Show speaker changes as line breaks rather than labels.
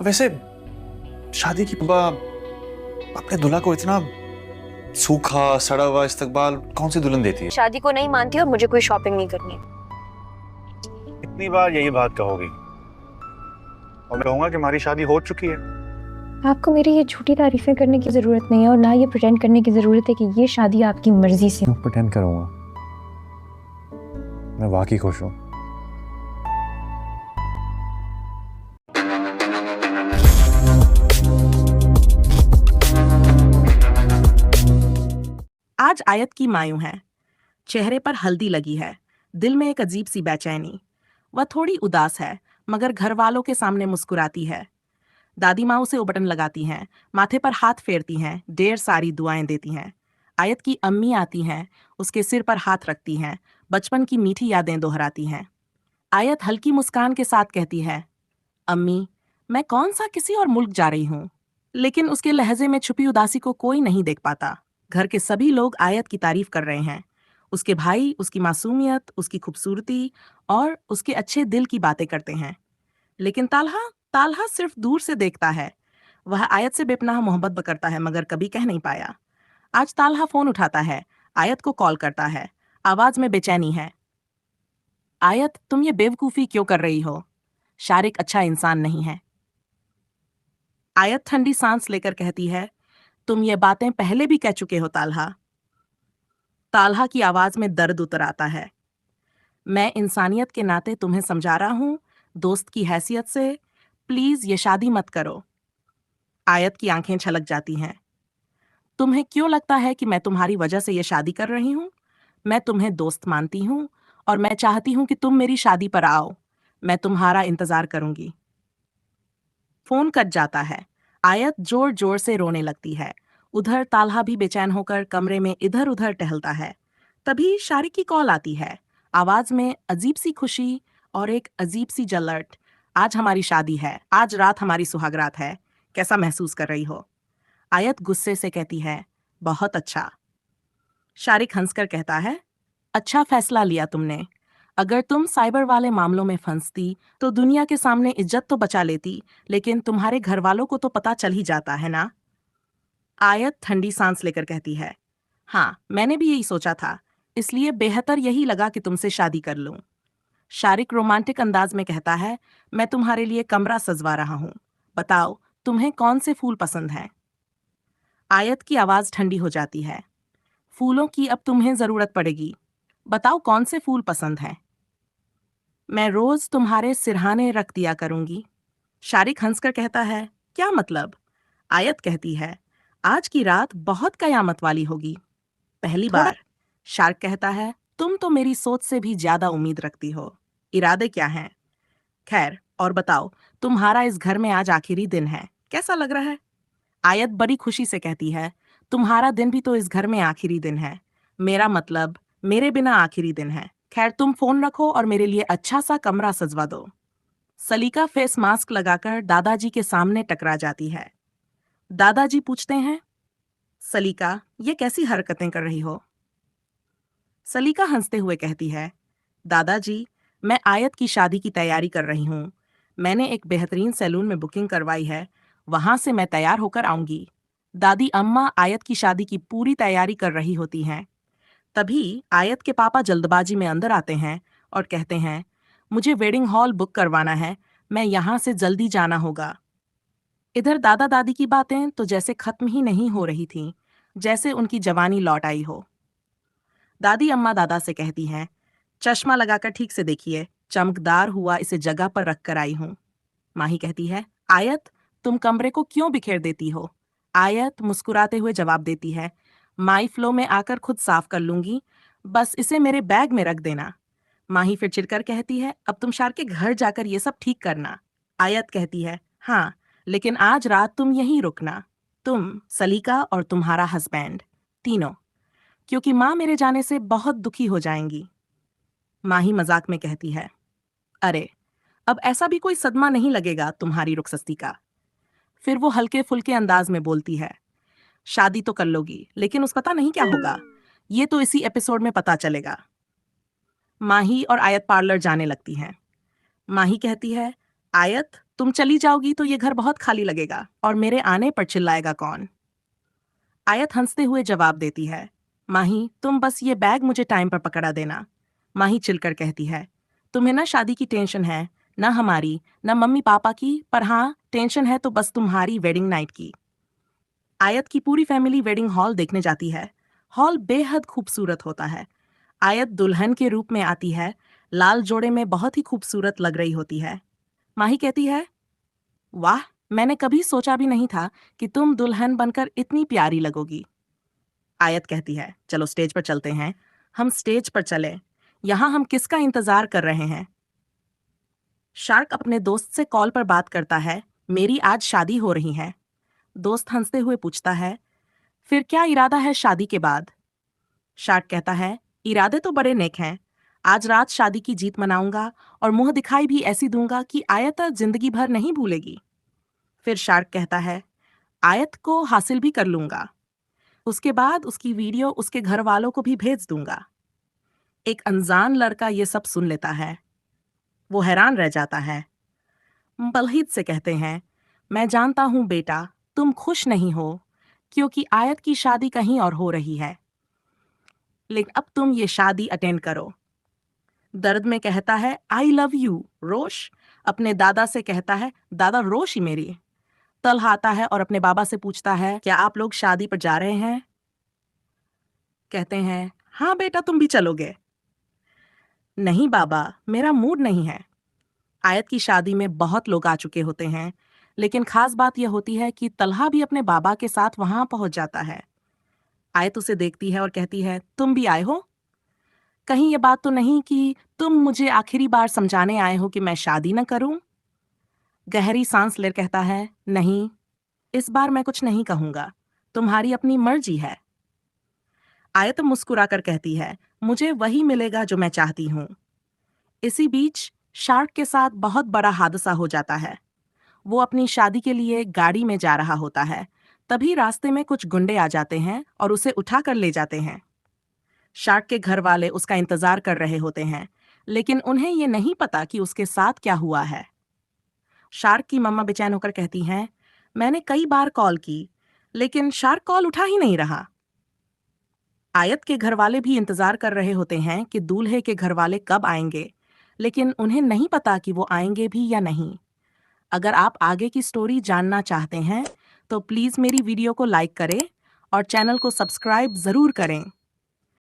वैसे शादी की बाबा अपने दूल्हा को इतना सूखा सड़ा हुआ इस्तकबाल कौन सी दुल्हन देती है?
शादी को नहीं मानती और मुझे कोई शॉपिंग नहीं करनी।
इतनी बार यही बात कहोगी और मैं कहूंगा कि हमारी शादी हो चुकी है।
आपको मेरी ये झूठी तारीफें करने की जरूरत नहीं है और ना ये प्रिटेंड करने की जरूरत है कि ये शादी आपकी मर्जी से।
मैं प्रिटेंड करूंगा, मैं वाकई खुश हूँ।
आज आयत की मायूं है, चेहरे पर हल्दी लगी है, दिल में एक अजीब सी बेचैनी। वह थोड़ी उदास है मगर घर वालों के सामने मुस्कुराती है। दादी माँ उसे उबटन लगाती हैं, माथे पर हाथ फेरती हैं, ढेर सारी दुआएं देती हैं। आयत की अम्मी आती हैं, उसके सिर पर हाथ रखती हैं, बचपन की मीठी यादें दोहराती हैं। आयत हल्की मुस्कान के साथ कहती है, अम्मी, मैं कौन सा किसी और मुल्क जा रही हूँ। लेकिन उसके लहजे में छुपी उदासी को कोई नहीं देख पाता। घर के सभी लोग आयत की तारीफ कर रहे हैं। उसके भाई उसकी मासूमियत, उसकी खूबसूरती और उसके अच्छे दिल की बातें करते हैं। लेकिन ताल्हा ताल्हा सिर्फ दूर से देखता है। वह आयत से बेपनाह मोहब्बत करता है मगर कभी कह नहीं पाया। आज ताल्हा फोन उठाता है, आयत को कॉल करता है। आवाज में बेचैनी है। आयत, तुम ये बेवकूफी क्यों कर रही हो? शारिक अच्छा इंसान नहीं है। आयत ठंडी सांस लेकर कहती है, तुम ये बातें पहले भी कह चुके हो ताल्हा। ताल्हा की आवाज में दर्द उतर आता है। मैं इंसानियत के नाते तुम्हें समझा रहा हूं, दोस्त की हैसियत से, प्लीज ये शादी मत करो। आयत की आंखें छलक जाती हैं। तुम्हें क्यों लगता है कि मैं तुम्हारी वजह से ये शादी कर रही हूं? मैं तुम्हें दोस्त मानती हूं और मैं चाहती हूं कि तुम मेरी शादी पर आओ। मैं तुम्हारा इंतजार करूंगी। फोन कट जाता है। आयत जोर जोर से रोने लगती है। उधर ताल्हा भी बेचैन होकर कमरे में इधर उधर टहलता है। तभी शारिक की कॉल आती है। आवाज में अजीब सी खुशी और एक अजीब सी जलट। आज हमारी शादी है, आज रात हमारी सुहागरात है। कैसा महसूस कर रही हो? आयत गुस्से से कहती है, बहुत अच्छा। शारिक हंसकर कहता है, अच्छा फैसला लिया तुमने। अगर तुम साइबर वाले मामलों में फंसती तो दुनिया के सामने इज्जत तो बचा लेती, लेकिन तुम्हारे घर वालों को तो पता चल ही जाता है ना। आयत ठंडी सांस लेकर कहती है, हाँ, मैंने भी यही सोचा था, इसलिए बेहतर यही लगा कि तुमसे शादी कर लूं। शारिक रोमांटिक अंदाज में कहता है, मैं तुम्हारे लिए कमरा सजवा रहा हूं। बताओ, तुम्हें कौन से फूल पसंद हैं? आयत की आवाज ठंडी हो जाती है। फूलों की अब तुम्हें जरूरत पड़ेगी। बताओ कौन से फूल पसंद हैं? मैं रोज तुम्हारे सिरहाने रख दिया करूंगी। शारिक हंसकर कहता है, क्या मतलब? आयत कहती है, आज की रात बहुत कयामत वाली होगी। पहली बार। शार्क कहता है, तुम तो मेरी सोच से भी ज्यादा उम्मीद रखती हो। इरादे क्या हैं? खैर, और बताओ, तुम्हारा इस घर में आज आखिरी दिन है, कैसा लग रहा है? आयत बड़ी खुशी से कहती है, तुम्हारा दिन भी तो इस घर में आखिरी दिन है। मेरा मतलब, मेरे बिना आखिरी दिन है। खैर, तुम फोन रखो और मेरे लिए अच्छा सा कमरा सजवा दो। सलीका फेस मास्क लगाकर दादाजी के सामने टकरा जाती है। दादाजी पूछते हैं, सलीका, ये कैसी हरकतें कर रही हो? सलीका हंसते हुए कहती है, दादाजी, मैं आयत की शादी की तैयारी कर रही हूँ। मैंने एक बेहतरीन सैलून में बुकिंग करवाई है, वहां से मैं तैयार होकर आऊंगी। दादी अम्मा आयत की शादी की पूरी तैयारी कर रही होती हैं। तभी आयत के पापा जल्दबाजी में अंदर आते हैं और कहते हैं, मुझे वेडिंग हॉल बुक करवाना है, मैं यहाँ से जल्दी जाना होगा। इधर दादा दादी की बातें तो जैसे खत्म ही नहीं हो रही थीं, जैसे उनकी जवानी लौट आई हो। दादी अम्मा दादा से कहती हैं, चश्मा लगाकर ठीक से देखिए, चमकदार हुआ इसे जगह पर रख कर आई हूँ। माही कहती है, आयत, तुम कमरे को क्यों बिखेर देती हो? आयत मुस्कुराते हुए जवाब देती है, माई फ्लो में आकर खुद साफ कर लूंगी, बस इसे मेरे बैग में रख देना। माही फिर चिढ़कर कहती है, अब तुम शार के घर जाकर ये सब ठीक करना। आयत कहती है, हाँ, लेकिन आज रात तुम यहीं रुकना, तुम, सलीका और तुम्हारा हस्बैंड, तीनों, क्योंकि माँ मेरे जाने से बहुत दुखी हो जाएंगी। माही मजाक में कहती है, अरे, अब ऐसा भी कोई सदमा नहीं लगेगा तुम्हारी रुखसती का। फिर वो हल्के फुल्के अंदाज में बोलती है, शादी तो कर लोगी, लेकिन उस पता नहीं क्या होगा, ये तो इसी एपिसोड में पता चलेगा। माही और आयत पार्लर जाने लगती हैं। माही कहती है, आयत, तुम चली जाओगी तो ये घर बहुत खाली लगेगा और मेरे आने पर चिल्लाएगा कौन? आयत हंसते हुए जवाब देती है, माही तुम बस ये बैग मुझे टाइम पर पकड़ा देना। माही चिलकर कहती है, तुम्हें ना शादी की टेंशन है, ना हमारी, ना मम्मी पापा की, पर हाँ टेंशन है तो बस तुम्हारी वेडिंग नाइट की। आयत की पूरी फैमिली वेडिंग हॉल देखने जाती है। हॉल बेहद खूबसूरत होता है। आयत दुल्हन के रूप में आती है, लाल जोड़े में बहुत ही खूबसूरत लग रही होती है। माही कहती है, वाह, मैंने कभी सोचा भी नहीं था कि तुम दुल्हन बनकर इतनी प्यारी लगोगी। आयत कहती है, चलो स्टेज पर चलते हैं। हम स्टेज पर चले, यहां हम किसका इंतजार कर रहे हैं? शार्क अपने दोस्त से कॉल पर बात करता है, मेरी आज शादी हो रही है। दोस्त हंसते हुए पूछता है, फिर क्या इरादा है शादी के बाद? शार्क कहता है, इरादे तो बड़े नेक हैं। आज रात शादी की जीत मनाऊंगा और मुंह दिखाई भी ऐसी दूंगा कि आयत जिंदगी भर नहीं भूलेगी। फिर शार्क कहता है, आयत को हासिल भी कर लूंगा। उसके बाद उसकी वीडियो उसके घर वालों को भी भेज दूंगा। एक अनजान लड़का ये सब सुन लेता है। वो हैरान रह जाता है। बलहीद से कहते हैं, मैं जानता हूं बेटा, तुम खुश नहीं हो क्योंकि आयत की शादी कहीं और हो रही है, लेकिन अब तुम ये शादी अटेंड करो। दर्द में कहता है, आई लव यू रोश। अपने दादा से कहता है, दादा रोश ही मेरी। तलहा आता है और अपने बाबा से पूछता है, क्या आप लोग शादी पर जा रहे हैं? कहते हैं, हाँ बेटा तुम भी चलोगे? नहीं बाबा, मेरा मूड नहीं है। आयत की शादी में बहुत लोग आ चुके होते हैं, लेकिन खास बात यह होती है कि तलहा भी अपने बाबा के साथ वहां पहुंच जाता है। आयत उसे देखती है और कहती है, तुम भी आए हो? कहीं ये बात तो नहीं कि तुम मुझे आखिरी बार समझाने आए हो कि मैं शादी न करूं? गहरी सांस ले कहता है, नहीं, इस बार मैं कुछ नहीं कहूंगा, तुम्हारी अपनी मर्जी है। आयत मुस्कुराकर कहती है, मुझे वही मिलेगा जो मैं चाहती हूं। इसी बीच शार्क के साथ बहुत बड़ा हादसा हो जाता है। वो अपनी शादी के लिए गाड़ी में जा रहा होता है। तभी रास्ते में कुछ गुंडे आ जाते हैं और उसे उठाकर ले जाते हैं। शार्क के घर वाले उसका इंतजार कर रहे होते हैं, लेकिन उन्हें ये नहीं पता कि उसके साथ क्या हुआ है। शार्क की मम्मा बेचैन होकर कहती हैं, मैंने कई बार कॉल की, लेकिन शार्क कॉल उठा ही नहीं रहा। आयत के घर वाले भी इंतजार कर रहे होते हैं कि दूल्हे के घर वाले कब आएंगे, लेकिन उन्हें नहीं पता कि वो आएंगे भी या नहीं। अगर आप आगे की स्टोरी जानना चाहते हैं तो प्लीज़ मेरी वीडियो को लाइक करें और चैनल को सब्सक्राइब ज़रूर करें।